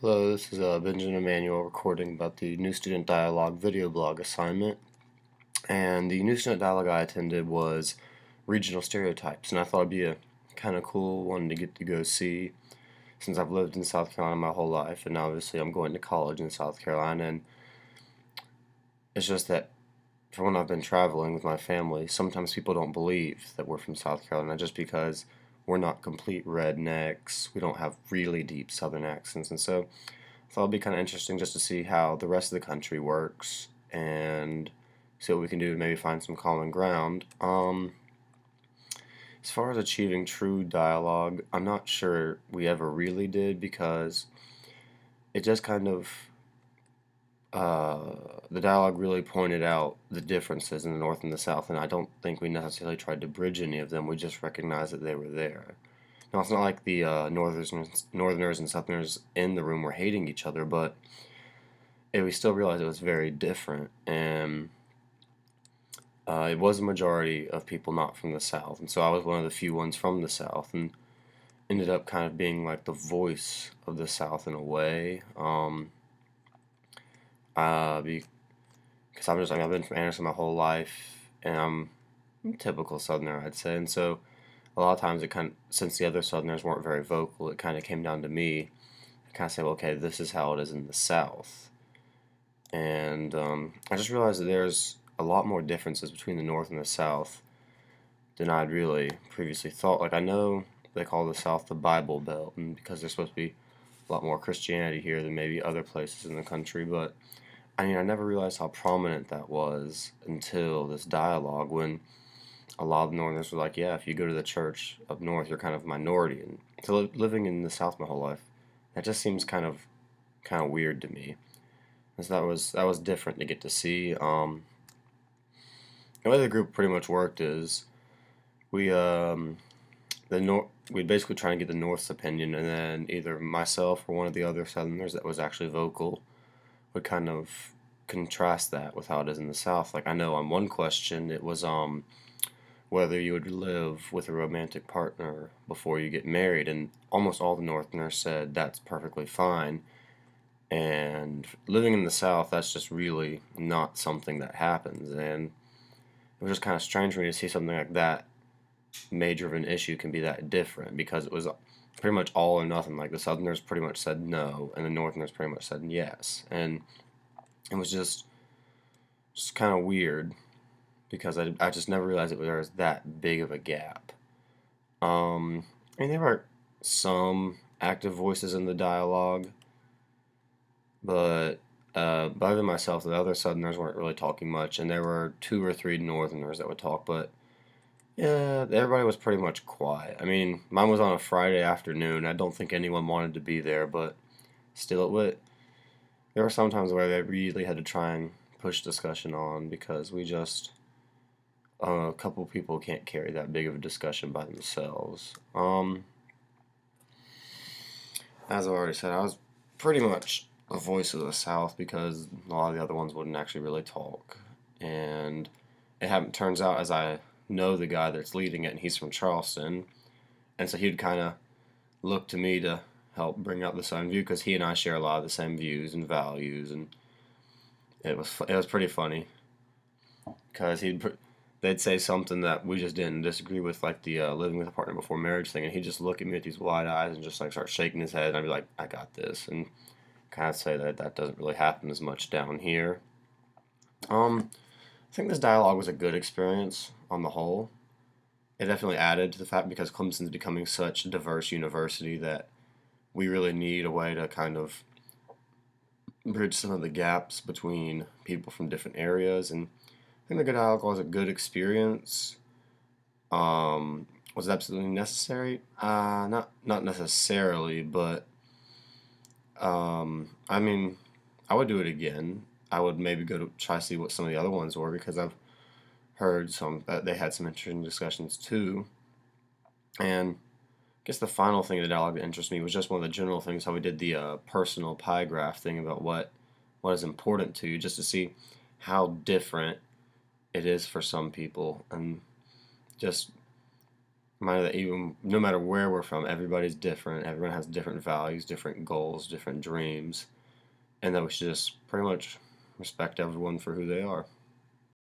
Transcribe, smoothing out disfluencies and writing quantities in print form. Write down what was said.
Hello, this is Benjamin Emanuel recording about the New Student Dialogue video blog assignment. And the New Student Dialogue I attended was regional stereotypes, and I thought it'd be a kind of cool one to get to go see since I've lived in South Carolina my whole life, and now obviously I'm going to college in South Carolina, and it's just that for when I've been traveling with my family, sometimes people don't believe that we're from South Carolina just because we're not complete rednecks. We don't have really deep Southern accents, and so I thought it'd be kind of interesting just to see how the rest of the country works and see what we can do to maybe find some common ground. As far as achieving true dialogue, I'm not sure we ever really did because it just kind of the dialogue really pointed out the differences in the North and the South, and I don't think we necessarily tried to bridge any of them. We just recognized that they were there. Now, it's not like the Northerners and Southerners in the room were hating each other, but we still realized it was very different, and it was a majority of people not from the South, and so I was one of the few ones from the South, and ended up kind of being like the voice of the South in a way. Because I've been from Anderson my whole life, and I'm a typical Southerner, I'd say, and so a lot of times since the other Southerners weren't very vocal, it kind of came down to me to kind of say, well, okay, this is how it is in the South, and I just realized that there's a lot more differences between the North and the South than I'd really previously thought. Like, I know they call the South the Bible Belt, and because there's supposed to be a lot more Christianity here than maybe other places in the country, but I mean, I never realized how prominent that was until this dialogue when a lot of the Northerners were like, yeah, if you go to the church up north, you're kind of a minority. And so living in the South my whole life, that just seems kind of weird to me. And so that was different to get to see. The way the group pretty much worked is we we'd basically try and get the North's opinion, and then either myself or one of the other Southerners that was actually vocal would kind of contrast that with how it is in the South. Like, I know on one question it was whether you would live with a romantic partner before you get married, and almost all the Northerners said that's perfectly fine. And living in the South, that's just really not something that happens, and it was just kind of strange for me to see something like that major of an issue can be that different because it was pretty much all or nothing. Like, the Southerners pretty much said no, and the Northerners pretty much said yes, and it was just kind of weird because I just never realized there was that big of a gap. I mean, there were some active voices in the dialogue, but other than myself, the other Southerners weren't really talking much, and there were two or three Northerners that would talk, but yeah, everybody was pretty much quiet. I mean, mine was on a Friday afternoon. I don't think anyone wanted to be there, but still, there were some times where they really had to try and push discussion on because a couple people can't carry that big of a discussion by themselves. As I already said, I was pretty much a voice of the South because a lot of the other ones wouldn't actually really talk. And turns out, as I know the guy that's leading it, and he's from Charleston, and so he'd kind of look to me to help bring out the Southern view because he and I share a lot of the same views and values, and it was pretty funny because they'd say something that we just didn't disagree with, like the living with a partner before marriage thing, and he'd just look at me with these wide eyes and just like start shaking his head, and I'd be like, I got this, and kind of say that doesn't really happen as much down here. I think this dialogue was a good experience on the whole. It definitely added to the fact because Clemson's becoming such a diverse university that we really need a way to kind of bridge some of the gaps between people from different areas. And I think the good dialogue was a good experience. Was it absolutely necessary? Not necessarily, but I mean, I would do it again. I would maybe go to try to see what some of the other ones were because I've heard that they had some interesting discussions too. And I guess the final thing in the dialogue that interests me was just one of the general things, how we did the personal pie graph thing about what is important to you, just to see how different it is for some people, and just Reminded that even no matter where we're from, everybody's different. Everyone has different values, different goals, different dreams, and that we should just pretty much respect everyone for who they are.